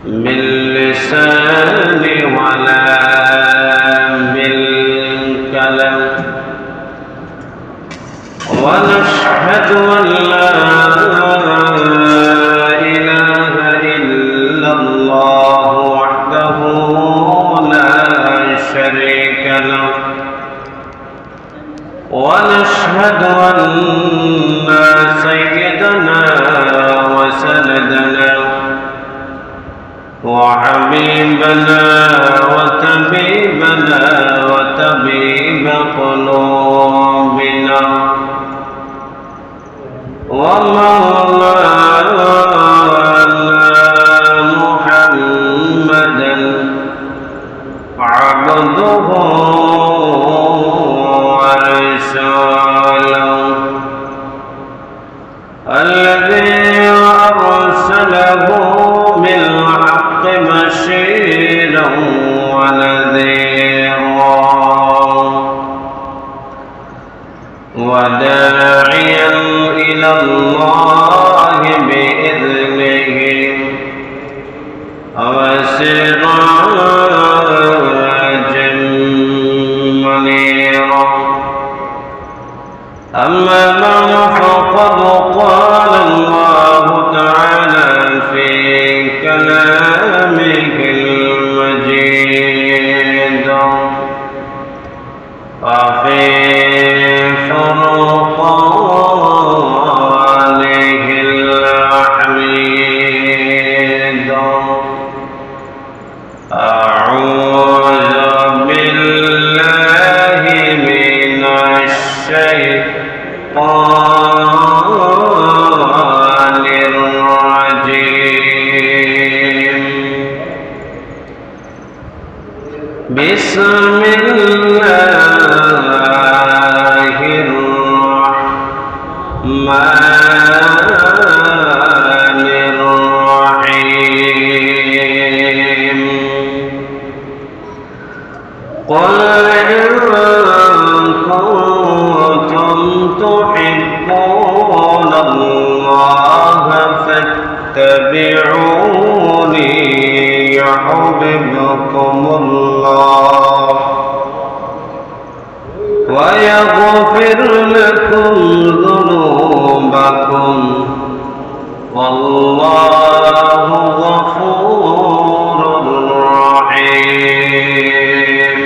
باللسان ولا بالكلام ونشهد أن لا إله إلا الله وحده لا شريك له ونشهد أن سيدنا وسندنا وحبيبنا وطبيبنا وطبيب قلوبنا ومولانا محمدا عبده ورسوله الذي أرسله بالحق بشيرا ونذيرا وداعيا إلى الله بإذنه وسراجا منيرا أما بعد فقد قال الله تعالى في كلامه المجيد وفي فرقانه الحميد أعوذ بالله من الشيطان الرجيم بسم الله الرحمن الرحيم قل إن كنتم تحبون الله فاتبعوني يحببكم الله ويغفر لكم ذنوبكم والله غفور رحيم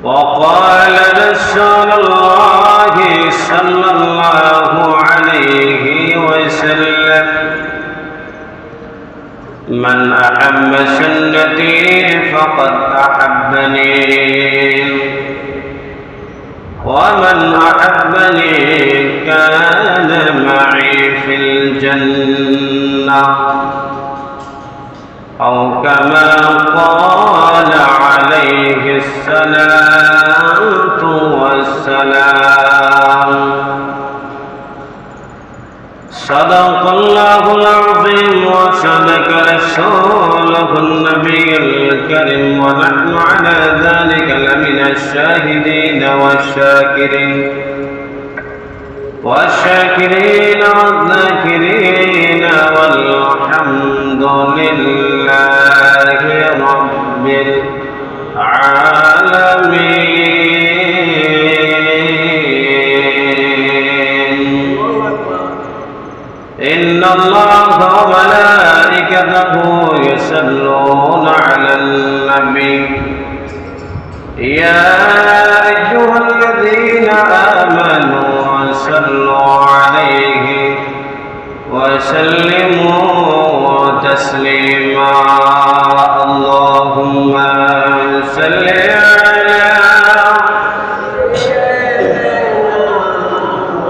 وقال رسول الله صلى الله عليه وسلم من أحب سنتي فقد أحبني ومن أحبني كان معي في الجنة أو كما قال عليه الصلاة والسلام صدق الله العظيم وصدق رسوله النبي الكريم ونحن على ذلك لمن الشاهدين والشاكرين والذاكرين والحمد لله رب العالمين إن الله وملائكته يصلون على النبي يا أيها الذين آمنوا صلوا عليه وسلموا تسليما اللهم صل على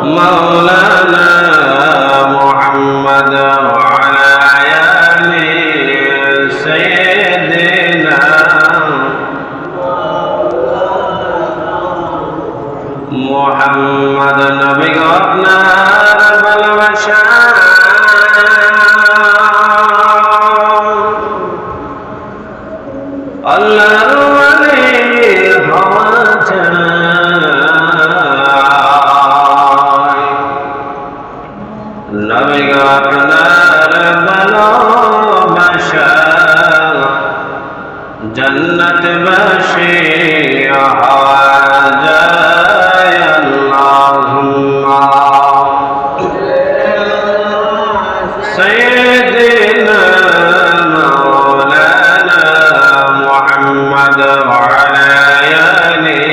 مولانا محمد وعلى آل سيدنا محمد نبي ربنا رب المشاعر الله الولي هواتاي نبي ربنا مدنيتباشي حاجاي اللهم سيدنا مولانا محمد وعلى آله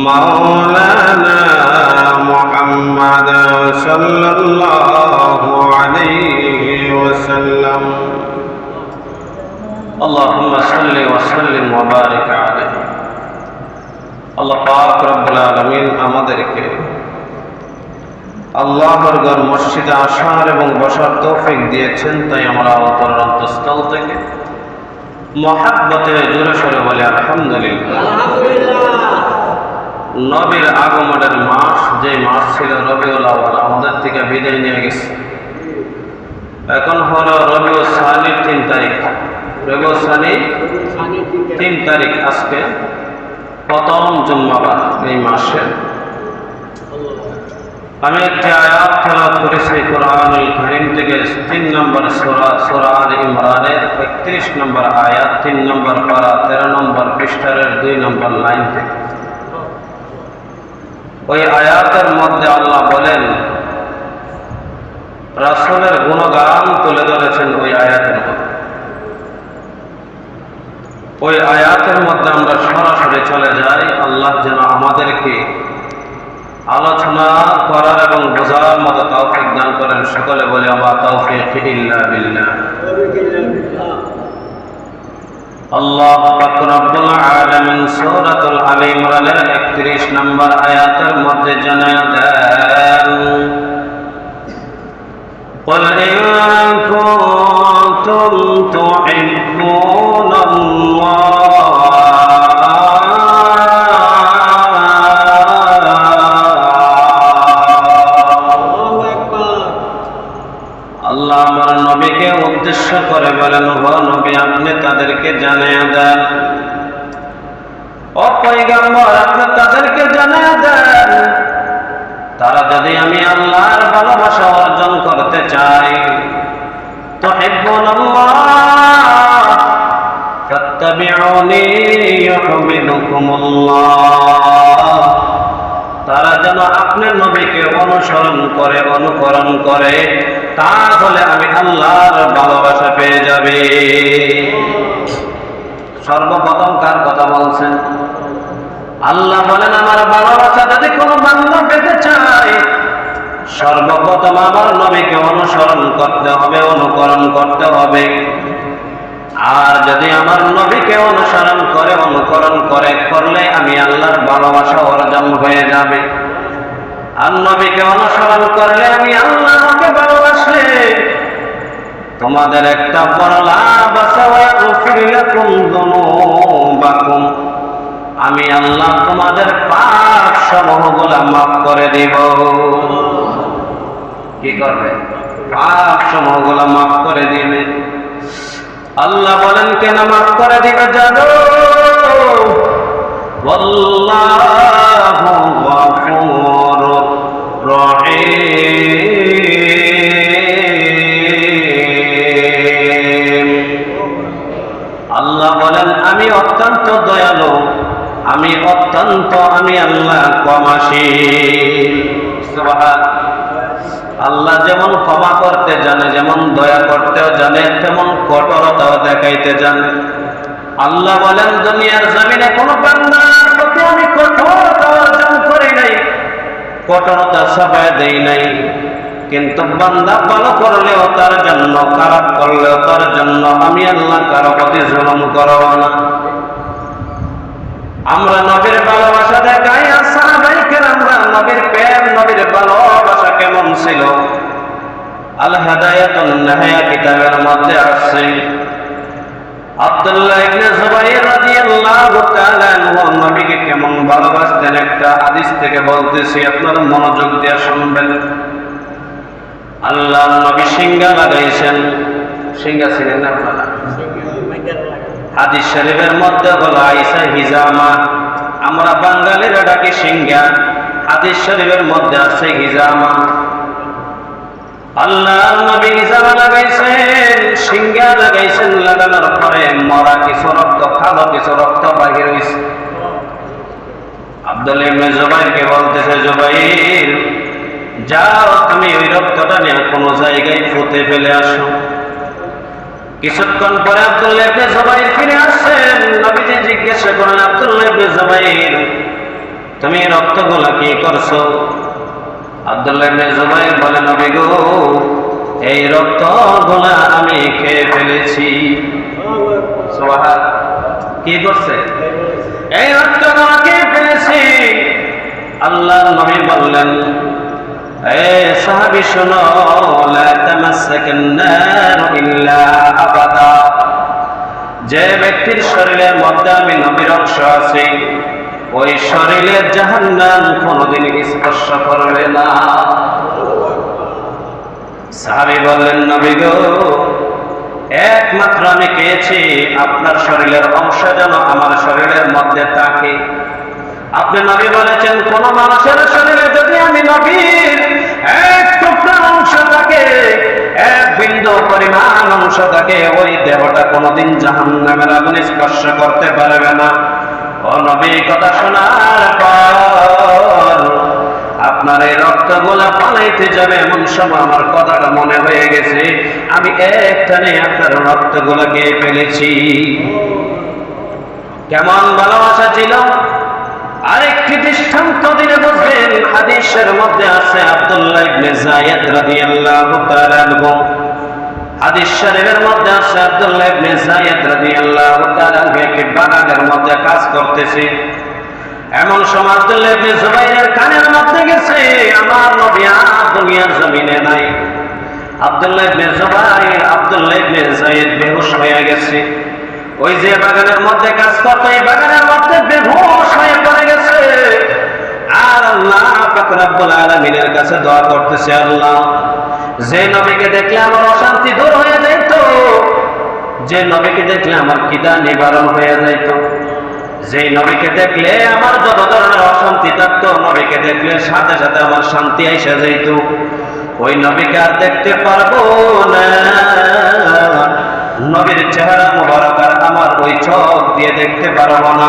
مولانا محمد صلى الله عليه وسلم اللهم صل وسلم وبارك عليه আল্লাহ পাক রব্বুল আলামিন আমাদেরকে আল্লাহর ঘর মসজিদে আসার এবং বসার তৌফিক দিয়েছেন, তাই আমরা অন্তরের অন্তঃস্থল থেকে মহাব্বতে জোরে সোরে বলি আলহামদুলিল্লাহ। নবীর আগমনের মাস, যে মাস ছিল রবিউল আউয়াল, আমাদের থেকে বিদায় নিয়ে গেছে। এখন হলো রবিউল সানির 3 তারিখ। রবিউল সানি 3 তারিখ, আজকে প্রথম জুম্মাবার এই মাসে। আমি একটি আয়াত তেলাওয়াত করেছি কোরআনুল কারীম থেকে 3 নম্বর সূরা, সূরা আলে ইমরানের 31 নম্বর আয়াত, 3 নম্বর পারা, 13 নম্বর পৃষ্ঠার 2 নম্বর লাইন থেকে। ওই আয়াতের মধ্যে আল্লাহ বলেন, রাসূলের গুণগান তুলে ধরেছেন ওই আয়াতের মধ্যে। ওই আয়াতের মধ্যে আমরা সরাসরি চলে যাই। আল্লাহ যেন আমাদেরকে আলোচনা করার এবং বোঝার মতো তৌফিক দান করেন। সকলে বলে আমা তৌফিক ইল্লা বিল্লাহ। আল্লাহ পাক রব্বুল আলামিন সূরাতুল আলে ইমরানের 31 নম্বর আয়াতের মধ্যে জানায় দেন, قل إن كنتم تحبون আল্লাহ আমার নবীকে উদ্দেশ্য করে বলেন, ও নবী আপনি তাদেরকে জানিয়ে দেন, ও পয়গম্বর আপনি তাদেরকে জানিয়ে দেন, তারা যদি আমি আল্লাহর ভালোবাসা অর্জন করতে চাই, তুহিব্বুনাল্লাহ ফাত্তাবিউনি ইউহিব্বুকুমুল্লাহ, তারা যেন আপনার নবীকে অনুকরণ করে, তাহলে আমি আল্লাহর ভালোবাসা পেয়ে যাবে। সর্বপ্রথম কার কথা বলছেন? আল্লাহ বলেন, আমার ভালোবাসা যদি কোনো বান্দা পেতে চায়, সর্বপ্রথম আমার নবীকে অনুকরণ করতে হবে। আর যদি আমার নবীকে অনুকরণ করলে আমি আল্লাহর ভালোবাসা অর্জন হয়ে যাবে। আর নবীকে অনুসরণ করলে আমি আল্লাহকে ভালোবাসলে তোমাদের একটা বড় লাভ আছে, ওয়াগফির লাকুম যুনুবাকুম, আমি আল্লাহ তোমাদের পাপ সমূহগুলো মাফ করে দিব। কি করবে? পাপ সমূহগুলো মাফ করে দিবে। আল্লাহ বলেন কেন মাফ করে দিবে? জানো, আল্লাহু গফুরুর রহিম। আল্লাহ বলেন আমি অত্যন্ত দয়ালু, আমি আল্লাহ ক্ষমাশীল। সুবহানাল্লাহ। আল্লাহ যেমন ক্ষমা করতে জানে, যেমন দয়া করতেও জানে, তেমন কঠোরতাও দেখাইতে জানে। আল্লাহ বলেন দুনিয়ার জমিনে কোন বান্দার প্রতি আমি কঠোরতা অর্জন করি নাই, কঠোরতা সবাই দেই নাই, কিন্তু বান্দা ভালো করলেও তার জন্য, খারাপ করলেও তার জন্য আমি আল্লাহ কারো প্রতি জুলুম করব না। আমরা নবীর ভালোবাসা দেখাই, আর সাহাবায়ে কেরামরা নবীর প্রেম, নবীর ভালোবাসা কেমন ছিল? আল হাদায়াতুন নাহায়া কিতাবের মধ্যে আছে, আব্দুল্লাহ ইবনে জুবাইর রাদিয়াল্লাহু তাআলা আনহু নবীকে কেমন ভালোবাসতেন একটা হাদিস থেকে বলতেছি, আপনারা মনোযোগ দিয়ে শুনবেন। আল্লাহর নবী সিংহা লাগাইছেন। সিংহা ছিলেন না আপনারা? হাদিস শরীফের মধ্যে বলা আইসা হিজামা, আমরা বাঙালিরা ডাকি সিংহা, হাদিস শরীফের মধ্যে আছে হিজামা। আল্লাহর নবী হিজামা লাগাইছেন, সিংহা লাগাইছেন। লাগানোর মরা কিছু রক্ত, কালো কিছু রক্ত বাহির হইছে। আব্দুল্লাহ ইবনে জুবাইরকে বলতেছে, জুবাইর যাও তুমি ওই রক্তটা নিয়ে কোনো জায়গায় ফুতে ফেলে আসো। কিছুক্ষণ পরে আব্দুল্লাহ ইবনে জুবাইর ফিরে আসছেন। নবীজি জিজ্ঞাসা করেন, আব্দুল্লাহ ইবনে জুবাইর তুমি রক্তগুলা কি করছো? আব্দুল্লাহ ইবনে জুবাইর বলে, নবী গো এই রক্তগুলা আমি খেয়ে ফেলেছি। সুবহান, কি করছে? এই রক্তগুলা খেয়ে ফেলেছি। আল্লাহর নবী বললেন, এ সাহাবী শোনো, লা তামাসসাকান নার ইল্লা আবাদা। যে ব্যক্তির শরীরের মধ্যে আমি নবীর অংশ আছে, ওই শরীরে জাহান্নাম কোনদিন স্পর্শ করবে না। সাহাবী বললেন, নবী গো একমাত্র আমি পেয়েছি আপনার শরীরের অংশ যেন আমার শরীরের মধ্যে থাকে। আপনি নবী বলেছেন, কোন মানুষের শরীরে যদি আমি নবীর এক টুকরা অংশ থাকে, এক বিন্দু পরিমাণ অংশ থাকে, ওই দেহটা কোনদিন জাহান্নামের আগুন স্পর্শ করতে পারবে না। ও নবী, কথা শোনার পর আপনার এই রক্তগুলা পালাইতে যাবে এমন সময় আমার কথাটা মনে হয়ে গেছে, আমি একটানে আপনার রক্তগুলা খেয়ে ফেলেছি। কেমন ভালোবাসা ছিল! আরেকটি দৃষ্টান্ত দিলে বুঝবেন। হাদিসের মধ্যে আছে আব্দুল্লাহ ইবনে যায়েদ রাদিয়াল্লাহু তাআলা আনহু, হাদিস শরীফের মধ্যে আছে আব্দুল্লাহ ইবনে যায়েদ রাদিয়াল্লাহু তাআলা আনহু একটি বাগানের মধ্যে কাজ করতেছে। এমন সময় আব্দুল্লাহ ইবনে জুবাইরের কানের মধ্যে গেছে, আমার নবী আর দুনিয়ার জমিনে নাই। আব্দুল্লাহ ইবনে জুবাইর, আব্দুল্লাহ ইবনে যায়েদ বেহুশ হয়ে গেছে। ওই যে বাগানের মধ্যে কাজ করতো, এই বাগানের মধ্যে বেহুশ হয়ে পড়ে গেছে। আর আল্লাহ পাক রব্বুল আলামিনের কাছে দোয়া করতেছে, আল্লাহ যে নবীকে দেখলে আমার অশান্তি দূর হয়ে যাইত, যে নবীকে দেখলে আমার খিদা নিবারণ হয়ে যাইত, যে নবীকে দেখলে আমার যত ধরনের অশান্তি থাকতো, নবীকে দেখলে সাথে সাথে আমার শান্তি আইসা যাইত, ওই নবীকে আর দেখতে পারবো না। নবীর চেহারা মুবারক আর আমার ওই চোখ দিয়ে দেখতে পারবো না।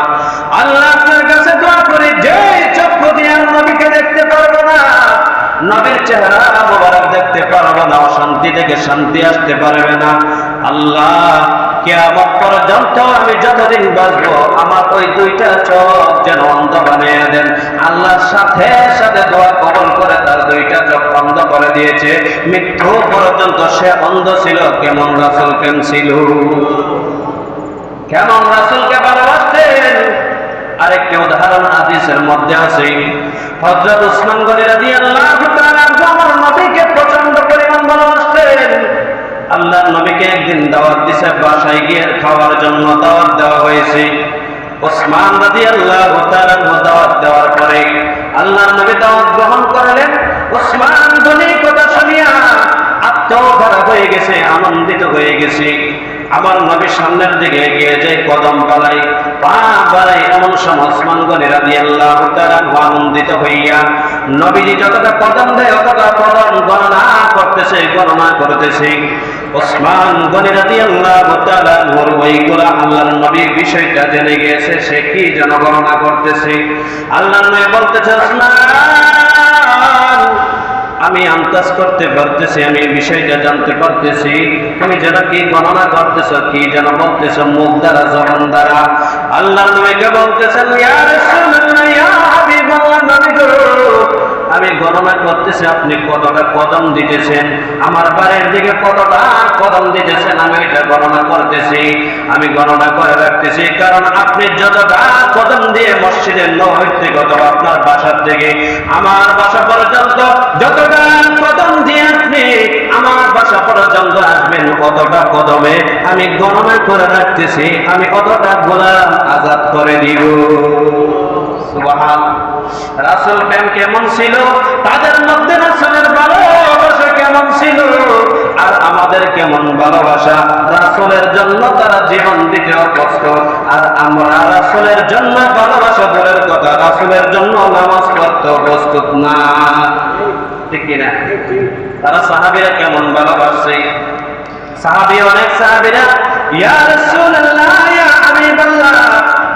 আল্লাহ আপনার কাছে দোয়া করি, যে চক্ষু দিয়ে নবীকে দেখতে পারবো না, নবীর চেহারা মুবারক দেখতে পারবো না, অশান্তি থেকে শান্তি আসতে পারবে না। আল্লাহ কিয়ামত পর্যন্ত আমি যতদিন বাঁচবো আমার ওই দুইটা চোখ যেন অন্ধ বানিয়ে দেন। আল্লাহর সাথে সাথে দোয়া কবুল করে তার দুইটা চোখ অন্ধ করে দিয়েছে। মৃত্যু পর্যন্ত সে অন্ধ ছিল। কেমন রাসূল কেমন ছিল, কেমন রাসূলকে ভালোবাসতেন। আরেকটি উদাহরণ হাদিসের মধ্যে আছে, হযরত উসমান গনি রাদিয়াল্লাহু তাআলা আমার নবীকে প্রচন্ড পরিমাণ ভালোবাসতেন। আল্লাহর নবীকে একদিন দাওয়াত দিয়েছে, বাসায় গিয়ে খাওয়ার জন্য দাওয়াত দেওয়া হয়েছে। উসমান রাদিয়াল্লাহু তাআলা দাওয়াত দেওয়ার পরে আল্লাহর নবী দাওয়াত গ্রহণ করলেন। উসমান গনি কথা শুনিয়া আত্মভরা হয়ে গেছে, আনন্দিত হয়ে গেছে। আমার নবী সামনের দিকে এগিয়ে যায়, কদম বাড়াই, পা বাড়াই। এমন সময় উসমান গনি রাদিয়াল্লাহু তাআলা আনন্দিত হইয়া নবীজি যতটা কদম দেয় অতটা কদম গণনা করতেছে। উসমান গনি রাদিয়াল্লাহু তাআলা ওই গোলা আল্লাহর নবীর বিষয়টা জেনে গিয়েছে, সে কি যেন গণনা করতেছে। আল্লাহর নবী বলতেছে, উসমান আমি আন্দাজ করতে পারতেছি, আমি এই বিষয়টা জানতে পারতেছি, তুমি যেন কি গণনা করতেছ, কি যেন বলতেছ মুখ দ্বারা, জবান দ্বারা। আল্লাহর নবীকে বলতেছেন, ইয়া রাসূলুল্লাহ, ইয়া হাবিবাল্লাহ, নবী গো আমি গণনা করতেছি আপনি কতটা কদম দিতেছেন, আমার বাড়ির দিকে কতটা কদম দিতেছেন, আমি এটা গণনা করতেছি, আমি গণনা করে রাখতেছি। কারণ আপনি যতটা কদম দিয়ে মসজিদের নববী থেকে অথবা আপনার বাসার থেকে আমার বাসা পর্যন্ত যতটা কদম দিয়ে আপনি আমার বাসা পর্যন্ত আসবেন, অতটা কদমে আমি গণনা করে রাখতেছি, আমি অতটা গোলাম আজাদ করে দিব। সুবহানাল্লাহ। রাসূল প্রেম কেমন ছিল, তাদের মধ্যে রাসূলের ভালোবাসা কেমন ছিল, আর আমাদের কেমন ভালোবাসা। রাসূলের জন্য তারা জীবন দিতে প্রস্তুত, আর আমরা রাসূলের জন্য ভালোবাসা দূরের কথা, রাসূলের জন্য নামাজ পড়তে প্রস্তুত না। ঠিক কিনা? তারা সাহাবীরা কেমন ভালোবাসে। সাহাবী অনেক সাহাবীরা ইয়া রাসূলুল্লাহ ইয়া হাবিবাল্লাহ,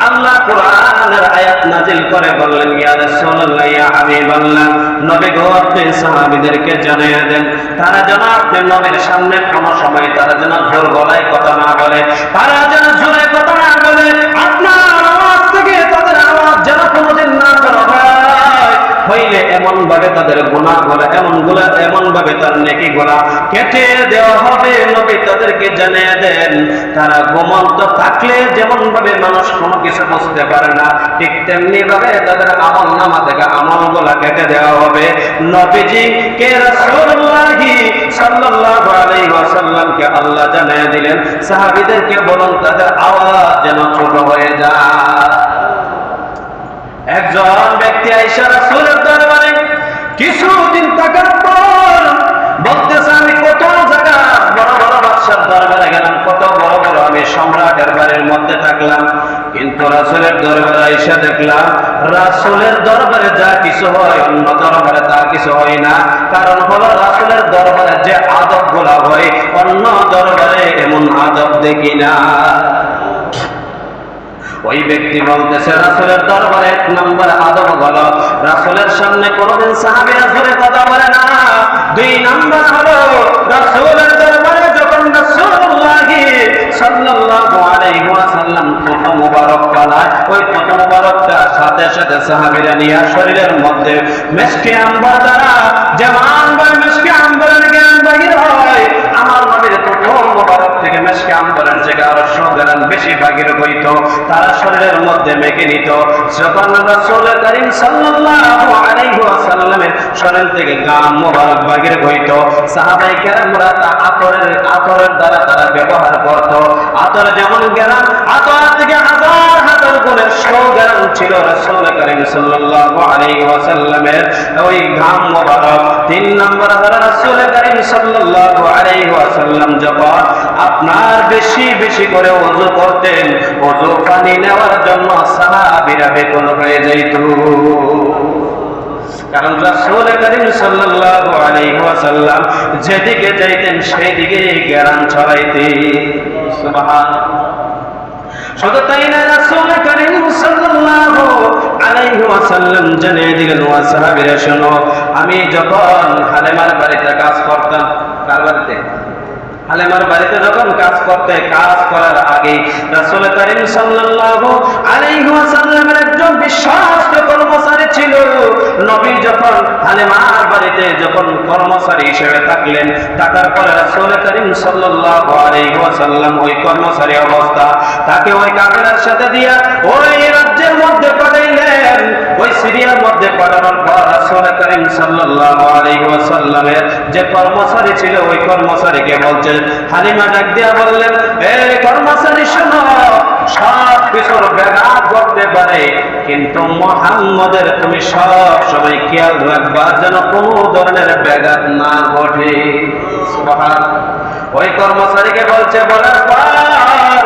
আল্লাহ কোরআনের আয়াত নাযিল করে বললেন ইয়া রাসূলুল্লাহ ইয়া হাবিবাল্লাহ, নবী গো আপনি সাহাবীদেরকে জানিয়ে দেন তারা যেন আপনি নবীর সামনে কোন সময় তারা যেন জোর গলায় কথা না বলে, তারা যেন জোরে কথা না বলে, আপনার আওয়াজ থেকে তাদের আওয়াজ যেন কোনোদিন না করা হয়, হইলে এমন ভাবে তাদের গুনাহগুলো এমন ভাবে তার নেকিগুলো কেটে দেওয়া হবে। নবী তাদেরকে জানিয়ে দেন তারা ঘুমন্ত থাকলে যেমন ভাবে মানুষ কোনো কিছু বুঝতে পারে না, ঠিক তেমনি ভাবে তাদের আমলনামা থেকে আমলগুলো কেটে দেওয়া হবে। নবীজি কে রাসূলুল্লাহ সাল্লাল্লাহু আলাইহি ওয়াসাল্লামকে আল্লাহ জানিয়ে দিলেন সাহাবীদেরকে বলুন তাদের আওয়াজ যেন ছোট হয়ে যায়। একজন ব্যক্তি আয়েশা রাসূলের দরবারে কিছুদিন থাকার পর বলতেছে আমি কত জায়গা বড় বড় বাদশার দরবারে গেলাম, কত বড় বড় আমি সম্রাটের বাড়ির মধ্যে থাকলাম, কিন্তু রাসূলের দরবারে আয়েশা দেখলাম রাসূলের দরবারে যা কিছু হয় অন্য দরবারে তা কিছু হয় না। কারণ হলো রাসূলের দরবারে যে আদব গুলা হয় অন্য দরবারে এমন আদব দেখি না। ওই ব্যক্তি বলতেছে রাসূলের দরবারে এক নম্বর আদব হলো রাসূলের সামনে কোনোদিন সাহাবীরা জোরে কথা বলে না। দুই নম্বর হলো রাসূলের দরবারে যখন রাসূলুল্লাহ সাল্লাল্লাহু আলাইহি ওয়াসাল্লাম প্রথম মুবারক পালায় ওই প্রথম মুবারকটা সাথে সাথে সাহাবীরা নিয়ে শরীরের মধ্যে মিশকে আম্বার দ্বারা যেমন ভাবে মিশকে আম্বরের জ্ঞান বাহির হয়, আমার নবীর প্রথম মুবারক থেকে মিশকে আম্বরের জায়গা আরো সুগন্ধ বেশি বাহির হইত, তারা শরীরের মধ্যে মেখে নিত। যখন রাসূল করিম সাল্লাল্লাহু আলাইহি ওয়াসাল্লামের শরীর থেকে গাম মুবারক বাহির হইত, সাহাবায়ে কেরামরা তা আতরের দ্বারা তারা ব্যবহার করত। আতর যেমন গেরাম, আতর থেকে হাজার হাজার গুণের সুগন্ধ ছিল রাসূল করিম সাল্লাল্লাহু আলাইহি ওয়াসাল্লামের ওই গাম মুবারক। তিন নম্বর হলো রাসূল করিম সাল্লাল্লাহু আলাইহি ওয়াসাল্লাম যখন আপনার বেশি বেশি করে ওযু করতেন, ওযু পানি নেওয়ার জন্য সাহাবীরা বেকুল হয়ে যাইত, কারণ রাসূল করিম সাল্লাল্লাহু আলাইহি ওয়াসাল্লাম যেদিকে যাইতেন সেই দিকে জ্ঞান ছড়াইতেন। সুবহানাল্লাহ। শুধু তাই না, রাসূল করিম সাল্লাল্লাহু আলাইহি ওয়াসাল্লাম জানিয়ে দিলেন ওয়া সাহাবীরা শোনো, আমি যখন হালেমার বাড়িতে কাজ করতাম, কার বাড়িতে? হালেমার বাড়িতে যখন কাজ করার আগে রাসূল করিম সাল্লাল্লাহু আলাইহি ওয়াসাল্লামের একজন বিশ্বস্ত কর্মচারী ছিল। নবী যখন হালেমার বাড়িতে যখন কর্মচারী হিসেবে থাকলেন, থাকার পরে রাসূল করিম সাল্লাল্লাহু আলাইহি ওয়াসাল্লাম ওই কর্মচারী অবস্থা তাকে ওই কাফেলার সাথে দিয়া ওই রাজ্যের মধ্যে পাঠাইলেন। ওই সিরিয়ার মধ্যে পাঠানোর পর রাসূল করিম সাল্লাল্লাহু আলাইহি ওয়াসাল্লামের যে কর্মচারী ছিল ওই কর্মচারীকে বলছে, হালিমা ডাক দিয়া বললেন, এই কর্মচারী শোনো, সব কিছুর ব্যাঘাত ঘটতে পারে, কিন্তু মুহাম্মদের তুমি সব সময় খেয়াল রাখবা যেন কোনো ধরনের ব্যাঘাত না ঘটে। সুবহানাল্লাহ। ওই কর্মচারীকে বলছে, বলার পর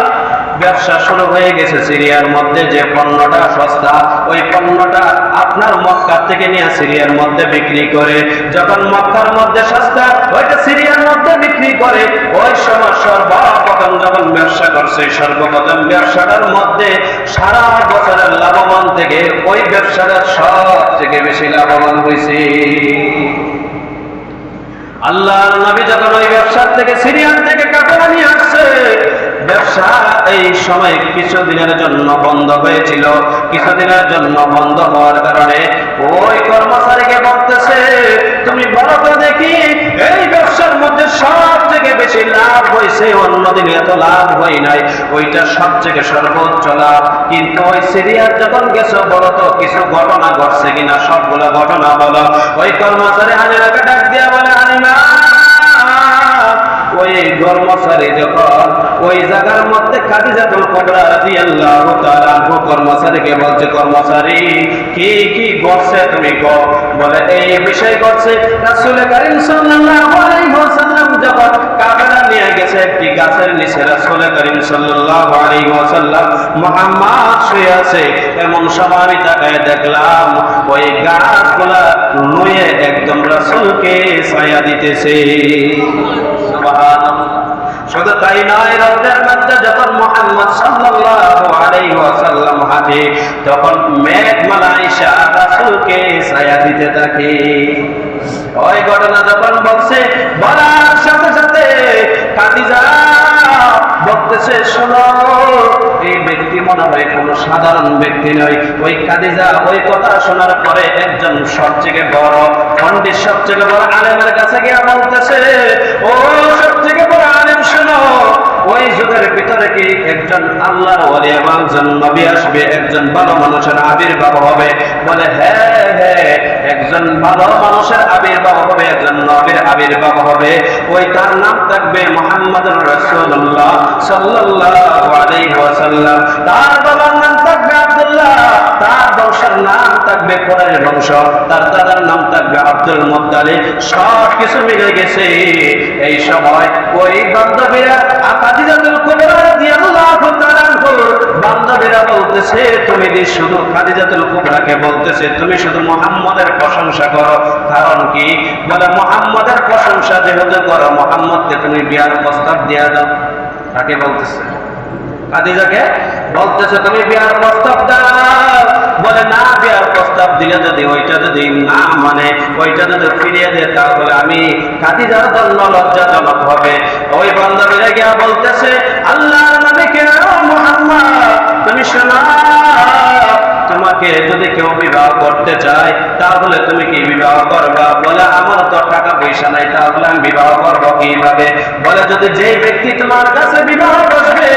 ব্যবসা শুরু হয়ে গেছে। সিরিয়ার মধ্যে যে পণ্যটা সস্তা ওই পণ্যটা আপনার মক্কা থেকে নিয়ে সিরিয়ার মধ্যে বিক্রি করে, যখন মক্কার মধ্যে সস্তা ওইটা সিরিয়ার মধ্যে বিক্রি করে। ওই সময় সর্বপ্রথম যখন ব্যবসা করছে, সর্বপ্রথম ব্যবসাটার মধ্যে সারা বছরের লাভবান থেকে ওই ব্যবসাটা সব থেকে বেশি লাভবান হয়েছে। আল্লাহর নবী যখন ওই ব্যবসার থেকে সিরিয়ার থেকে কাপড় নিয়ে আসছে, ব্যবসা এই সময় কিছুদিনের জন্য বন্ধ হয়েছিল। কিছুদিনের জন্য বন্ধ হওয়ার কারণে ওই কর্মচারীকে বলতেছে, তুমি বলো তো দেখি এই ব্যবসার মধ্যে সব থেকে বেশি লাভ হয়েছে, অন্যদিন এত লাভ হয় নাই, ওইটা সব থেকে সর্বোচ্চ লাভ। কিন্তু ওই সিরিয়ার যখন গেছো বলো তো কিছু ঘটনা ঘটছে কিনা, সবগুলো ঘটনা বলো। ওই কর্মচারী হালিমাকে ডাক দিয়া বলে, হালিমা, ওই কর্মচারী যখন ওই জায়গার মধ্যে খাদিজাতুল কুবরা রাদিয়াল্লাহু তাআলা আনহা কর্মচারীকে বলছে, কর্মচারী কি কি ঘটছে তুমি কও। বলে এই বিষয় ঘটছে, রাসূল করিম সাল্লাল্লাহু আলাইহি ওয়াসাল্লাম যখন কাফেলা নিয়ে গেছে একটি গাছের নিচে, রাসূল করিম সাল্লাল্লাহু আলাইহি ওয়াসাল্লাম মুহাম্মদ শুয়ে আছে, এমন সময় আমি তাকায় দেখলাম ওই গাছগুলা নুয়ে একদম রাসূলকে ছায়া দিতেছে। সুবহানাল্লাহ। শুধু তাই নয়, রওজার মধ্যে যখন মুহাম্মদ সাল্লাল্লাহু আলাইহি ওয়াসাল্লাম হাঁটে তখন মেঘমালা এসে রাসূলকে ছায়া দিতে থাকে। ওই ঘটনা যখন বলছে, বলার সাথে সাথে খাদিজা বলতেছে, শোনো, এই ব্যক্তি মনে হয় কোনো সাধারণ ব্যক্তি নয়। ওই খাদিজা ওই কথা শোনার পরে একজন সবচেয়ে বড় পণ্ডিত, সবচেয়ে বড় আলেমের কাছে গিয়ে বলতেছে, ও সবচেয়ে বড় আলেম, শোনো, ওই যুগের ভিতরে কি একজন আল্লাহর ওলি এবং একজন নবী আসবে, একজন ভালো মানুষের আবির্ভাব হবে? বলে, হ্যাঁ হ্যাঁ, একজন ভালো মানুষের আবির্ভাব হবে, একজন নবীর আবির্ভাব হবে। ওই তার নাম থাকবে মুহাম্মদুর রাসূলুল্লাহ সাল্লাল্লাহু আলাইহি ওয়াসাল্লাম। তার বাবার নাম থাকবে আব্দুল্লাহ, তার বংশের নাম থাকবে কুরাইশ বংশ, তার দাদার নাম থাকবে আব্দুল মুত্তালিব। সব কিছু মিলে গেছে। এই সময় ওই বান্ধবীরা খাদিজাতুল কুবরা রাদিয়াল্লাহু তাআলা বান্ধবীরা বলতেছে, তুমি শুধু খাদিজাতুল কুবরাকে বলতেছে, তুমি শুধু মুহাম্মদের প্রশংসা করো। কারণ কি? বলে, মুহাম্মদের প্রশংসা যেহেতু করো, মুহাম্মদকে তুমি বিয়ার প্রস্তাব দিয়ে দাও। তাকে বলতেছে, খাদিজাকে বলতেছে, তুমি বিয়ার প্রস্তাব দাও। বলে, না, বিয়ার প্রস্তাব দিলে যদি ওইটা যদি না মানে, ওইটা যদি ফিরিয়ে দেয়, তাহলে আমি খাদিজার জন্য লজ্জাজনক হবে। ওই বান্ধবীরা গিয়া বলতেছে, আল্লাহর নবীকে, মুহাম্মদ, তুমি শোনো, তোমাকে যদি কেউ বিবাহ করতে চায় তাহলে তুমি কি বিবাহ করবা? বলে, আমার তো টাকা পয়সা নাই, তাহলে আমি বিবাহ করবো কিভাবে? বলে, যদি যে ব্যক্তি তোমার কাছে বিবাহ করবে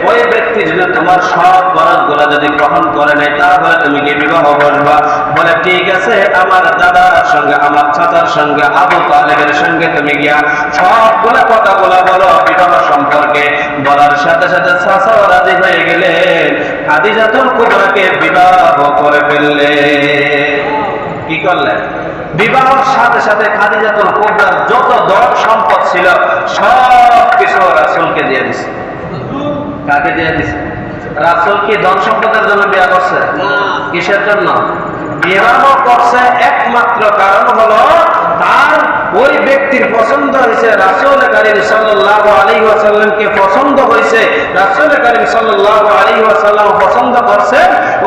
ওই ব্যক্তি যদি তোমার সব বরাতগুলো যদি গ্রহণ করে নেয় তাহলে তুমি কি বিবাহ করবা? বলে, ঠিক আছে, আমার দাদার সঙ্গে, আমার চাচার সঙ্গে, আবু তালেবের সঙ্গে তুমি গিয়া সবগুলো কথাগুলো বলো বিবাহ সম্পর্কে। বলার সাথে সাথে চাচাও রাজি হয়ে গেলেন, খাদিজাতুল কুবরাকে বিবাহ করে ফেললে। কি করলেন? বিবাহের সাথে সাথে খাদিজাতুল কুবরার যত ধন সম্পদ ছিল সব কিছু রাসূলকে দিয়ে দিছে। কাকে দিয়ে দিছে? রাসূল কি ধন সম্পদের জন্য বিয়ে করছে? কিসের জন্য বিবাহ করছে? একমাত্র কারণ হলো তার ওই ব্যক্তির পছন্দ হয়েছে, রাসূল কারীম সাল্লাল্লাহু আলাইহি ওয়াসাল্লামকে পছন্দ হয়েছে, রাসূল কারীম সাল্লাল্লাহু আলাইহি ওয়াসাল্লাম পছন্দ করছে।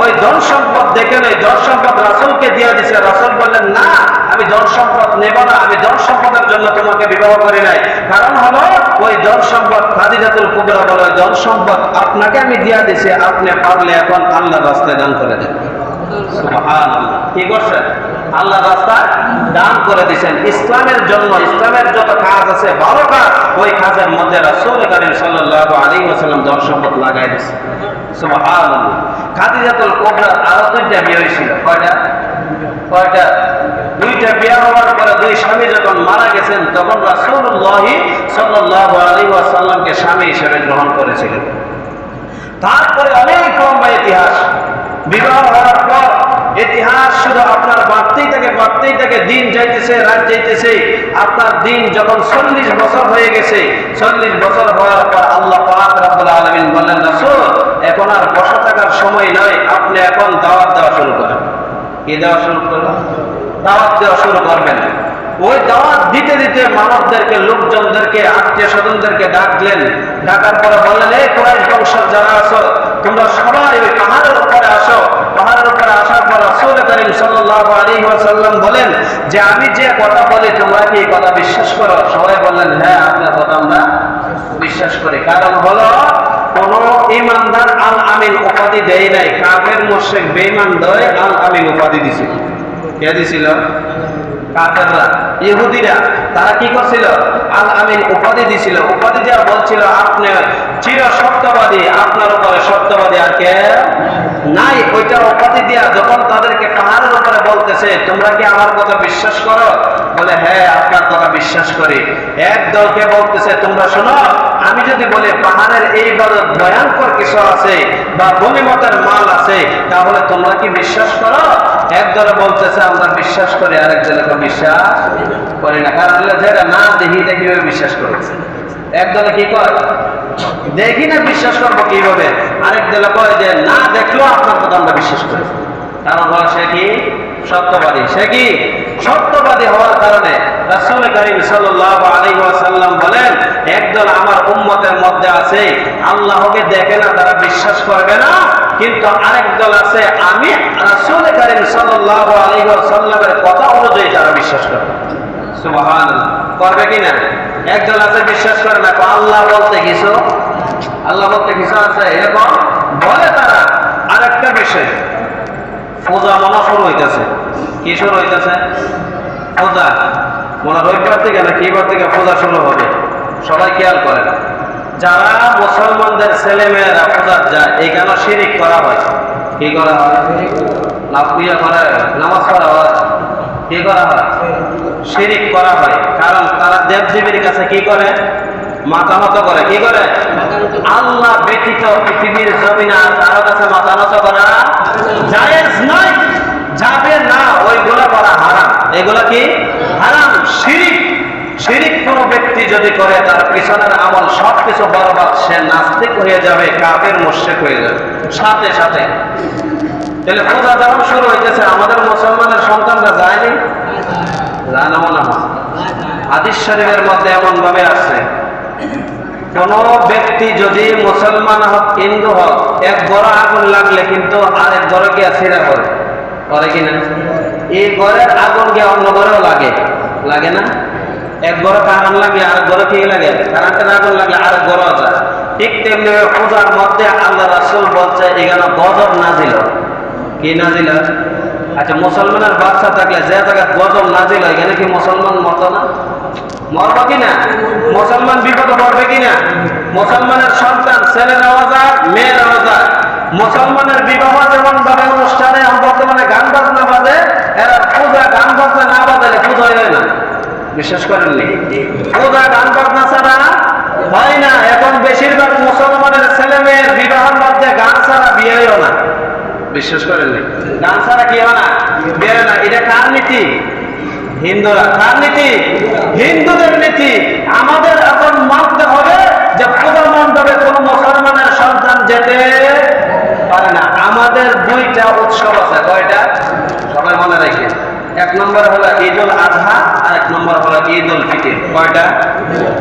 ওই ধন সম্পদ দেখে নেই, ধন সম্পদ রাসূলকে দিয়ে দিছে। রাসূল বললেন, না, আমি ধন সম্পদ নেব না, আমি ধন সম্পদের জন্য তোমাকে বিবাহ করি নাই। কারণ হলো ওই ধন সম্পদ, খাদিজাতুল কুবরা বলে, ধন সম্পদ আপনাকে আমি দিয়ে দিছি, আপনি পারলে এখন আল্লাহর রাস্তায় দান করে দেন। সুবহানাল্লাহ। কি করছেন? আল্লাহর রাস্তায় দান করে দিয়েছেন। ইসলামের জন্য, ইসলামের যত কাজ আছে, ভালো কাজ, ওই কাজের মধ্যে রাসূল কারীম সাল্লাল্লাহু আলাইহি ওয়াসাল্লাম ধন সম্পদ লাগাই দিয়েছেন। সুবহানাল্লাহ। খাদিজাতুল কুবরার আরো দুইটা বিয়ে হয়েছিল। কয়টা? দুইটা বিয়ে হওয়ার পরে দুই স্বামী যখন মারা গেছেন তখন রাসূলুল্লাহ সাল্লাল্লাহু আলাইহি ওয়াসাল্লামকে স্বামী হিসেবে গ্রহণ করেছিলেন। তারপরে অনেক লম্বা ইতিহাস। বিবাহ হওয়ার পর ইতিহাস শুধু আপনার বাড়তেই থাকে, দিন যাইতেছে, রাত যাইতেছে। আপনার দিন যখন 40 বছর হয়ে গেছে, 40 বছর হওয়ার পর আল্লাহ পাক রব্বুল আলামিন বললেন, রাসূল, এখন আর বসে থাকার সময় নয়, আপনি এখন দাওয়াত দেওয়া শুরু করেন। কি দেওয়া শুরু করবেন? দাওয়াত দেওয়া শুরু করবেন। ওই দাওয়াত দিতে দিতে মানবদেরকে, লোকজনদেরকে, আত্মীয় স্বজনদেরকে ডাকলেন। ডাকার পরে বললেন, এই কুরাইশ বংশের যারা আছো তোমরা সবাই ওই পাহাড়ের উপরে আসো। পাহাড়ের উপরে আসার পর রাসূল কারীম সাল্লাল্লাহু আলাইহি ওয়াসাল্লাম বলেন যে, আমি যে কথা বলি তোমরা কি এই কথা বিশ্বাস করো? সবাই বললেন, হ্যাঁ, আপনার কথা আমরা বিশ্বাস করি। কারণ হলো কোন ঈমানদার আল আমিন উপাধি দেয় নাই, কাফের মুশরিক বেঈমান দয় আল আমিন উপাধি দিছিল। কে দিছিল? কাফেররা, ইহুদিরা। তারা কি করছিল? আল আমিন উপাধি দিছিল। উপাধি দেওয়া বলছিল, আপনি চির সত্যবাদী, আপনার উপরে সত্যবাদী আর কে নাই। ওইটা উপাধি দিয়া যখন তাদেরকে পাহাড়ের উপরে বলতেছে, তোমরা কি আমার কথা বিশ্বাস করো? বলে, হ্যাঁ, আপনার কথা বিশ্বাস করি। এক দলকে বলতেছে, তোমরা শোনো, আমি যদি বলি পাহাড়ের এই ভয়ঙ্কর কিছু আছে বা গনিমতের মাল আছে, তাহলে তোমরা কি বিশ্বাস করো? এক দলে বলতেছে, আমরা বিশ্বাস করি, আরেক দলে বিশ্বাস করি না। কারণ যেটা না দেখি এটা কিভাবে বিশ্বাস করেছে? এক দলে কি কয়, দেখি না, বিশ্বাস করবো কিভাবে? আরেক দলে কয় যে না দেখলেও আপনার কথা আমরা বিশ্বাস করি। কারণ হলো সে কি সত্যবাদী। সে কি সত্যবাদী হওয়ার কারণে রাসূল কারীম সাল্লাল্লাহু আলাইহি ওয়াসাল্লাম বলেন, একদল আমার উম্মতের মধ্যে আছে আল্লাহকে দেখে না, তারা বিশ্বাস করবে না, কিন্তু আরেক দল আছে আমি রাসূল করিম সাল্লাল্লাহু আলাইহি ওয়াসাল্লামের কথা অনুযায়ী তারা বিশ্বাস করবে। সুবহানাল্লাহ, করবে কিনা? একদল আছে বিশ্বাস করে না, আল্লাহ বলতে কিছু আছে এরকম বলে তারা। আরেকটা বিষয়, পূজা মনে শুরু হইতেছে। কি শুরু হইতেছে? পূজা মনে রবিবার থেকে না কিবার থেকে পূজা শুরু হবে, সবাই খেয়াল করেন। যারা মুসলমানদের ছেলে মেয়েরা পূজার যায়, এইখানে শিরিক করা হয়। কি করা হয়? লাফিয়া করে নামাজ পড়া হয়। কি করা হয়? শিরিক করা হয়। কারণ তারা দেবদেবীর কাছে কি করে? মাথা নত করে। কি করে? আল্লাহ ব্যতীত পৃথিবীর জমিনে কারো কাছে মাথা নত করা জায়েজ নয়, যাবে না। ওইগুলা করা হারাম। এগুলা কি হারাম? শিরিক। শিরিক কোন ব্যক্তি যদি করে, তার পিছনের আমল সবকিছু বরবাদ, সে নাস্তিক হয়ে যাবে, কাফের মুশরিক হয়ে যাবে সাথে সাথে। তাহলে পূজা যখন শুরু হইতেছে, আমাদের মুসলমানের সন্তানরা যায়নি, যায় না মনে হয়। হাদিস শরীফের মধ্যে এমন ভাবে আছে, কোন ব্যক্তি যদি মুসলমান হোক হিন্দু হোক, এক বড় আগুন লাগলে কিন্তু আরেক বড় গিয়া ছিঁড়া করে, করে কিনা? এই ঘরের আগুন গিয়ে অন্য ঘরেও লাগে না? এক বড় কারণ লাগলে আরেক বড় কি লাগে? কারণের আগুন লাগলে আরেক বড় যায়। ঠিক তেমনি পূজার মধ্যে আল্লাহ রাসূল বলছে এখানে গজব নাজিল। কি নাজিল? আচ্ছা, মুসলমানের বাচ্চা থাকলে যে জায়গায় গজব নাজিল, এখানে কি মুসলমান মত না? মরবে কিনা? মুসলমান বিপদে পড়বে কিনা? মুসলমানের সন্তান ছেলেরাও যায়, মেয়েরাও যায়। মুসলমানের বিবাহ যেমন ভাবে অনুষ্ঠানে বর্তমানে গান বাজনা বাজে, এরা পূজা গান বাজনা না বাজালে পূজা হয় না। বিশ্বাস করেননি? পূজা গান বাজনা ছাড়া হয় না। এখন বেশিরভাগ মুসলমানের ছেলে মেয়ের বিবাহের মধ্যে গান ছাড়া বিয়ে হয় না। বিশ্বাস করেননি? গান ছাড়া কি হয় না? বিয়ে হয় না। এটা কার নীতি? হিন্দুরা। কার নীতি? হিন্দুদের নীতি। আমাদের এখন মানতে হবে যে পূজা মণ্ডপে কোন মুসলমানের সন্তান যেতে পারে না। আমাদের দুইটা উৎসব আছে। কয়টা? সবাই মনে রাখে। এক নম্বর হলো ঈদুল আজহা, আর এক নম্বর হলো ঈদুল ফিতর। কয়টা?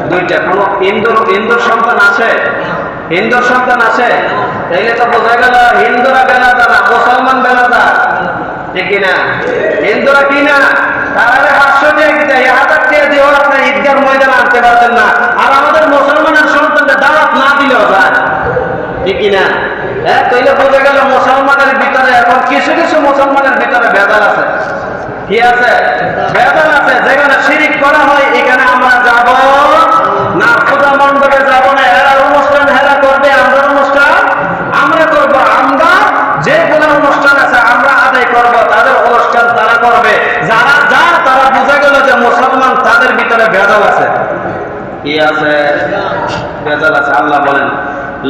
দুইটা। কোন হিন্দুর সন্তান আছে? হিন্দুর সন্তান আছে? তাইলে তো বোঝা গেল হিন্দুরা বেলাদা না, মুসলমান বেলাদা। ঠিক কিনা? হিন্দুরা কি না, তারা 500 দিয়ে 1000 দিয়ে দিও, আপনার ঈদগার ময়দানে আনতে পারতেন না। আর আমাদের মুসলমানের সন্তানকে দাওয়াত না দিলেও যায়। ঠিক কিনা? হ্যাঁ, তাইলে বোঝা গেল মুসলমানের ভিতরে এখন কিছু কিছু মুসলমানের ভিতরে ভেজাল আছে। কি আছে? ভেজাল আছে। যেখানে শিরিক করা হয় এখানে আমরা যাব না, পূজা মণ্ডপে যাব না। এরা অনুষ্ঠান হেরা করবে, আমরা অনুষ্ঠান আমরা করব। আমরা যে কোনো অনুষ্ঠান আছে আমরা আদায় করব, তাদের অনুষ্ঠান তারা করবে। যারা তারা বোঝা গেল যে মুসলমান, তাদের ভিতরে ভেজাল আছে। কি আছে? ভেজাল আছে। আল্লাহ বলেন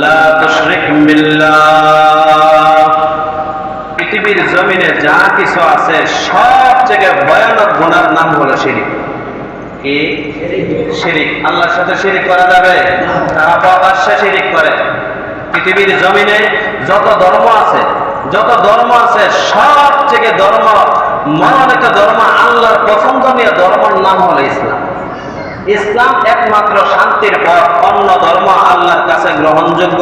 লা তুশরিক বিল্লাহ। পৃথিবীর জমিনে যা কিছু আছে সবচেয়ে ভয়ানক গুনার নাম হলো শিরিক। কি? শিরিক। আল্লাহর সাথে শিরিক করা যাবে? তারা প্রকাশ্যে শিরিক করে। পৃথিবীর জমিনে যত ধর্ম আছে সবচেয়ে মনোনীত ধর্ম, আল্লাহর পছন্দনীয় ধর্মের নাম হলো ইসলাম। ইসলাম একমাত্র শান্তির পথ। অন্য ধর্ম আল্লাহর কাছে গ্রহণযোগ্য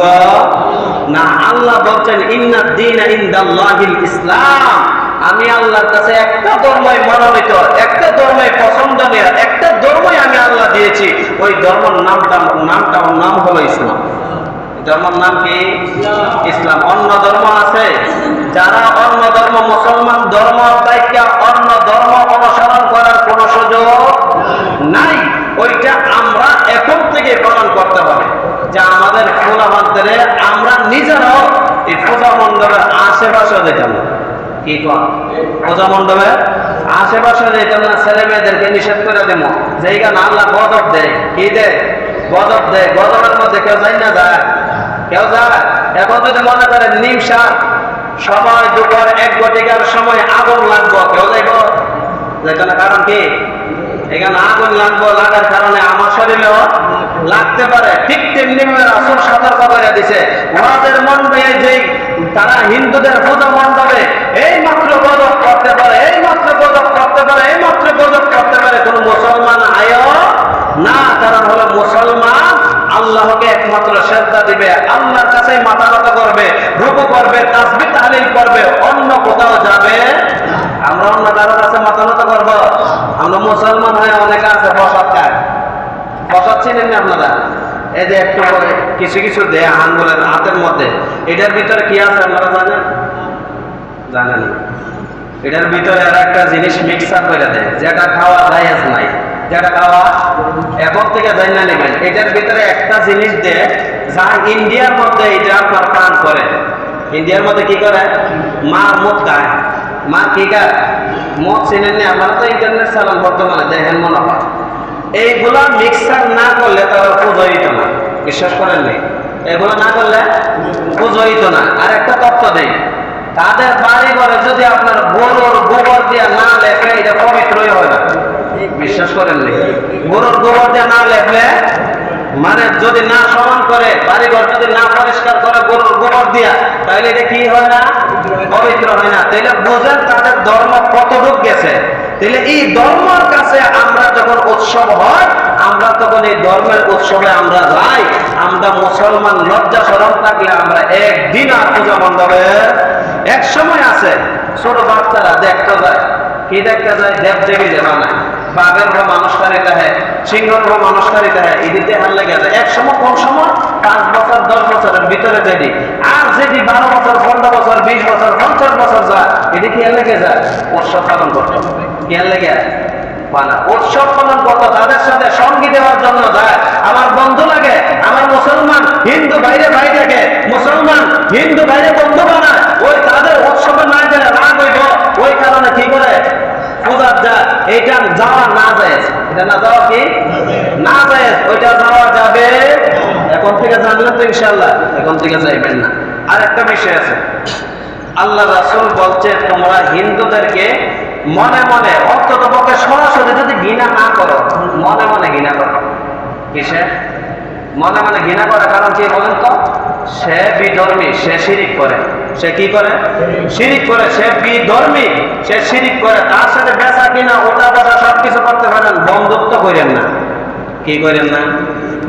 না। আল্লাহ বলছেন ইন্নাদ দীনা ইনদাল্লাহিল ইসলাম। আমি আল্লাহর কাছে একটা ধর্মই মনোনীত, একটা ধর্মই পছন্দনীয়, একটা ধর্মই আমি আল্লাহ দিয়েছি। ওই ধর্মের নাম হলো ইসলাম। ধর্মের নাম কি? ইসলাম। অন্য ধর্ম আছে, যারা অন্য ধর্ম, মুসলমান ধর্ম তাইকা অন্য ধর্ম অনুসরণ করার কোন সুযোগ নাই। ওইটা আমরা এখন থেকে পালন করতে হবে যে আমাদের খোলাবান্তরে আমরা নিজেরাও এই পূজা মণ্ডপের আশেপাশে যেতাম। কি কর? পূজা মণ্ডপের আশেপাশে যেতাম না। ছেলে মেয়েদেরকে নিষেধ করে দেব। যেইখান আল্লাহ গজব দেয়। কি দেয়? গজব দেয়। গজবের মধ্যে কেউ যায় না? যায়? কেউ যায়? এখন যদি মনে করেন নিমশা সময় দুপুর 1 ঘটিকার সময় আগুন লাগবো, কেউ যাইব? যেখানে কারণ কি? এখানে আগুন লাগার কারণে আমার শরীরেও লাগতে পারে। ঠিক তেমনি রাসূল সতর্ক করে দিছে, ওনাদের মণ্ডপে যে তারা হিন্দুদের পূজা মণ্ডপে এই মাত্র গজব করতে পারে, এই মাত্র গজব করতে পারে, এই মাত্র গজব করতে পারে, কোন মুসলমান আয়ো না। কারণ হলো মুসলমান আল্লাহকে একমাত্র সেজদা দিবে, আল্লাহর কাছে মাথা নত করবে, রুকু করবে, তাসবিহ তাহলিল করবে, অন্য কোথাও যাবে। আমরা অন্য কারো কাছে মাথা নত করব? আমরা মুসলমান হয়ে অনেকে আছে প্রসাদ খায়। প্রসাদ চিনেন না আপনারা? এই যে একটু কিছু কিছু দেয় আঙ্গুলের হাতের মধ্যে, এটার ভিতরে কি আছে আপনারা জানেন? জানেন? এটার ভিতরে আর একটা জিনিস মিক্সার করে দেয়, যেটা খাওয়া জায়েজ নাই, যেটা খাওয়া এখন থেকে জানা নেবেন। এটার ভিতরে একটা জিনিস দেয় যা ইন্ডিয়ার মধ্যে এটা আপনার পান করে। ইন্ডিয়ার মধ্যে কি করে? মা মদ খায়। মা কি খায়? মদ চিনেন না? আপনারা তো ইন্টারনেট চালান বর্তমানে, দেখেন মনে হয়। এইগুলা মিক্সার না করলে তারা পুজো হইত না, বিশ্বাস করেন নি? এগুলো না করলে পুজো হইত না। আর একটা তত্ত্ব দেই, তাদের বাড়ি ঘরে যদি আপনার গরুর গোবর দিয়ে না লেখে, এটা পবিত্রই হয় না। বিশ্বাস করেন নি? গরুর গোবর দিয়ে না লেখলে, মানে যদি না সমান করে, বাড়িঘর যদি না পরিষ্কার করে গরুর গোবর দিয়া, তাহলে এটা কি হয় না? পবিত্র হয় না। তাহলে বোঝেন তাদের ধর্ম কতটুক গেছে। তাহলে এই ধর্মের কাছে আমরা যখন উৎসব হয়, আমরা তখন এই ধর্মের উৎসবে আমরা যাই। আমরা মুসলমান লজ্জা শরম থাকলে আমরা একদিন আর পূজা মণ্ডপে, এক সময় আছে ছোট বাচ্চারা দেখতে যায়, কি দেখতে যায়? দেব দেবী দেবা না, বাঘের ভো মানুষকারিতা হয়, সিংহের ভো মানুষকারিতা হয়, এদিকে হার লেগে যায়। এক সময় কোন সময় 5 বছর 10 বছরের ভিতরে যেটি, আর যেটি 12 বছর 15 বছর 20 বছর 50 বছর যায়, এটি কি লেগে যায়? উৎসব পালন করতে হবে। কি লেগে মানে উৎসব পালন করতে তাদের সাথে সঙ্গী দেওয়ার জন্য যায়। আমার বন্ধু লাগে, আমার মুসলমান হিন্দু বাইরে ভাই থাকে, মুসলমান হিন্দু বাইরে বন্ধু বানায়, ওই তাদের উৎসবে না গেলে রাগ হইব, ওই কারণে কি করে পূজার যায়। এইটা যাওয়া না যায়, এটা না যাওয়া কি না যায়, ওইটা যাওয়া যাবে। এখন থেকে জানলেন তো ইনশাআল্লাহ, এখন থেকে যাইবেন না। আর একটা বিষয় আছে, আল্লাহ রাসূল বলছে তোমরা হিন্দুদেরকে মনে মনে, অন্ততপক্ষে সরাসরি যদি ঘৃণা না করো, মনে মনে ঘৃণা করো। কিসে মনে মনে ঘৃণা করে? কারণ কি বলেন তো? সে বিধর্মী, সে শিরিক করে। সে কি করে? শিরিক করে। সে বিধর্মী, সে শিরিক করে। তার সাথে বেচা কিনা ওটা বসা সবকিছু করতে পারেন, বন্ধুত্ব করেন না। কি করেন না?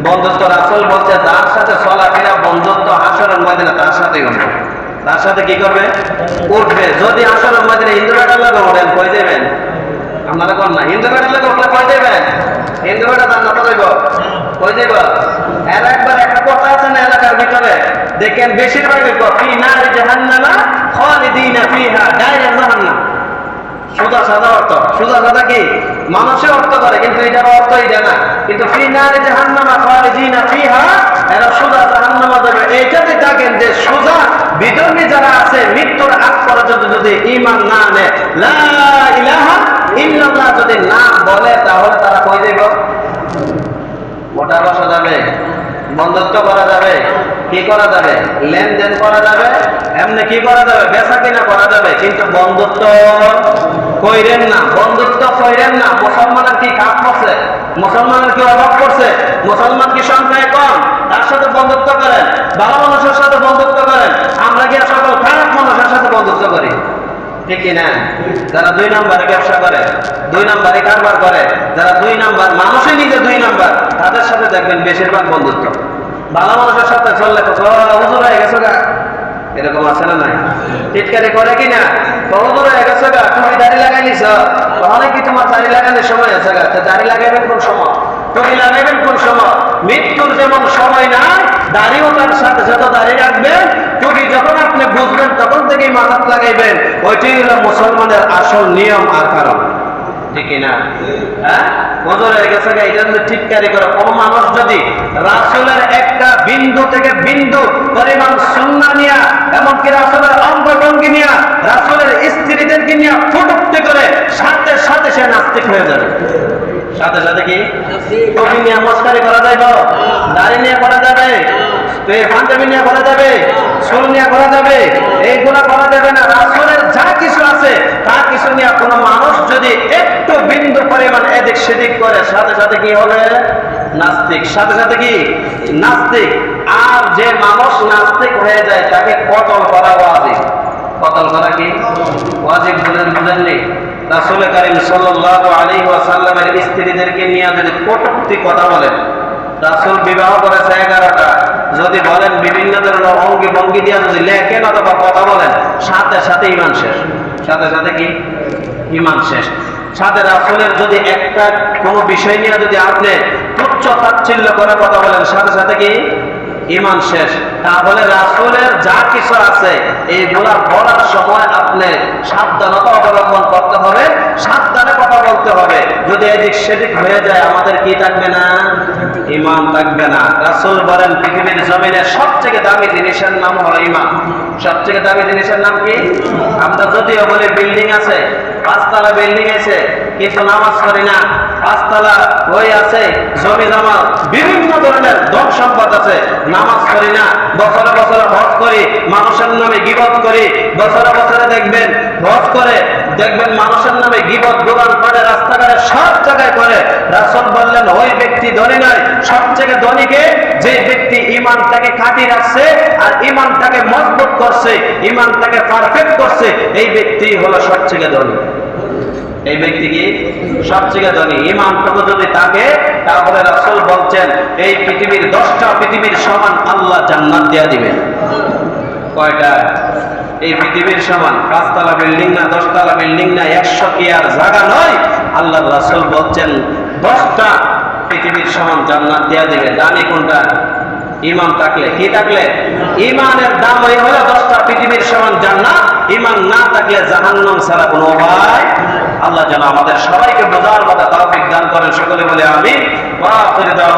বন্ধুত্ব রাসূল বলছে যার সাথে চলাফেরা বন্ধুত্ব হাসরের ময়দানে তার সাথেই হবে। তার সাথে কি করবে? উঠবে। যদি হাসরের ময়দানে হিন্দু বেটার লাগে ওঠেন, কই যাবেন? আপনারা কোন না হিন্দু বেটার লাগে উঠলে কই যাবেন? হিন্দু বেটা জান্নাতে যাইব, কই যাইব? এর একবার একটা কথা আছে না এলাকার ভিতরে, দেখেন বেশিরভাগই ফি নারি জাহান্নামা খালিদিনা ফিহা, ডাইরেক্ট জাহান্নাম। সুদা সাদা অর্থ, সুদা সাদা কি মানুষের অর্থ করে, কিন্তু এটার অর্থ এটা না। কিন্তু ফি নারি জাহান্নামা খালিদিনা ফিহা, এরা সুদা জাহান্নামে যাবে। এইটাতে দেখেন যে সুদা বিধর্মী যারা আছে, মৃত্যুর আগ পর্যন্ত যদি ঈমান না আনে, লা ইলাহা ইল্লাল্লাহ যদি না বলে, তাহলে তারা কই যাবে? মোটা বসা যাবে, বন্ধুত্ব করা যাবে, কি করা যাবে? লেনদেন করা যাবে, এমনি কি করা যাবে? বেচা কিনা করা যাবে, কিন্তু বন্ধুত্ব কইরেন না, বন্ধুত্ব কইরেন না। মুসলমানের কি খাপ করছে? মুসলমানের কি অভাব করছে? মুসলমান কি সংখ্যায় কম? তার সাথে বন্ধুত্ব করেন, ভালো মানুষের সাথে বন্ধুত্ব করেন। আমরা কি সকল খারাপ মানুষের সাথে বন্ধুত্ব করি? ঠিক কিনা? যারা 2 নম্বরে ব্যবসা করে, 2 নম্বরে কারবার করে, যারা 2 নম্বর মানুষই নিজে 2 নম্বর, তাদের সাথে দেখবেন বেশিরভাগ বন্ধুত্ব। ভালো মানুষের সাথে চললে তো হুজুর হয়ে গেছে গা, এরকম আছে না নাই? টিটকারি করে কিনা? হুজুর হয়ে গেছে গা, তুমি দাড়ি লাগাই নিছ, তাহলে কি তোমার দাড়ি লাগানোর সময় আছে গা? দাড়ি লাগাইবেন কোন সময়? টুপি লাগাইবেন কোন সময়? মৃত্যুর যেমন সময় নাই, দাড়িও তার সাথে সাথে দাড়ি রাখবেন। টুপি যখন আপনি বুঝবেন তখন থেকেই মাথাত লাগাইবেন। ওইটাই হলো মুসলমানের আসল নিয়ম আর কারণ। ঠিক না? হ্যাঁ, হুজুর হয়ে গেছে গা, এটা যদি টিটকারি করে কোন মানুষ যদি রাসূলের একটা বিন্দু থেকে বিন্দু পরিমাণ সুন্নাহ নিয়া, এমনকি রাসূলের অঙ্গভঙ্গি নিয়া, রাসূলের স্ত্রীদেরকে নিয়ে ফুটুক্তি করে, সাথে সাথে সে নাস্তিক হয়ে যাবে। সাথে সাথে কি টুপি নিয়ে মস্কারি করা যাবে, দাড়ি নিয়ে করা যাবে, পাঞ্জাবি নিয়ে করা যাবে, চুল নিয়ে করা যাবে, এইগুলা করা যাবে না। রাসূলের যা কিছু আছে তা কিছু নিয়ে কোনো মানুষ যদি একটু বিন্দু পরিমাণ এদিক সেদিক করে, সাথে সাথে কি হবে? নাস্তিক। সাথে সাথে কি? নাস্তিক। আর যে মানুষ নাস্তিক হয়ে যায় তাকে কতল করা ওয়াজিব। কতল করা কি ওয়াজিব? বুঝেননি? রাসূল কারীম সাল্লাল্লাহু আলাইহি ওয়াসাল্লামের স্ত্রীদেরকে নিয়ে যদি কটূক্তি কথা বলেন, রাসূল বিবাহ করেছে 11টা। যদি বলেন বিভিন্ন ধরনের অঙ্গি ভঙ্গি দিয়ে যদি লেখেন অথবা কথা বলেন, সাথে সাথে ঈমান শেষ। সাথে সাথে কি ঈমান শেষ। সাথে রাসূলের যদি একটা কোনো বিষয় নিয়ে যদি আপনি তুচ্ছ তাচ্ছিল্য করে কথা বলেন, সাথে সাথে কি ঈমান শেষ। তাহলে রাসূলের যা কিছু আছে এইগুলা বলার সময় আপনি সাবধানতা অবলম্বন করতে হবে, সাবধানে কথা বলতে হবে। যদি এদিক সেদিক হয়ে যায় আমাদের কি থাকবে না? ঈমান থাকবে না। রাসূল বলেন পৃথিবীর জমিনে সবচেয়ে দামি জিনিসের নাম হলো ঈমান। সবচেয়ে দামি জিনিসের নাম কি? আমরা যদিও বলি বিল্ডিং আছে, 5 তলা বিল্ডিং আছে, কিন্তু নামাজ পড়ি না। 5 তলা ওই আছে, জমি জমা বিভিন্ন ধরনের ধন সম্পদ আছে, নামাজ পড়ি না। বছরে বছরে হজ করি, মানুষের নামে গীবত করি। বছরে বছরে দেখবেন হজ করে, দেখবেন মানুষের নামে গীবত দোকান করে, রাস্তাঘাটে সব জায়গায় করে। রাসূল বললেন ওই ব্যক্তি ধনী নয়, সবচেয়ে ধনীকে যে ব্যক্তি ঈমানটাকে খাঁটি রাখছে আর ঈমানটাকে মজবুত করছে, ঈমানটাকে পারফেক্ট করছে, এই ব্যক্তি হলো সবচেয়ে ধনী। এই ব্যক্তি কি সবচেয়ে ধনী? ঈমানটুকু যদি থাকে তাহলে রাসূল বলছেন এই পৃথিবীর 10টা পৃথিবীর সমান আল্লাহ জান্নাত দিয়ে দিবেন। কয়টা? এই পৃথিবীর সমান 5 তলা বিল্ডিং না, 10 তলা বিল্ডিং না, 100 কি আর জায়গা নয়। আল্লাহ রাসূল বলছেন 10টা পৃথিবীর সমান জান্নাত দিয়ে দিবে। দামি কোনটা? ঈমান থাকলে। কি থাকলে? ঈমানের দাম হলো 10টা পৃথিবীর সমান জান্নাত। ঈমান না থাকলে জাহান্নাম ছাড়া কোনো উপায়। আল্লাহ যেন আমাদের সবাইকে বোঝার মতো তৌফিক দান করেন। সকলে বলে আমিন। ওয়া আখিরু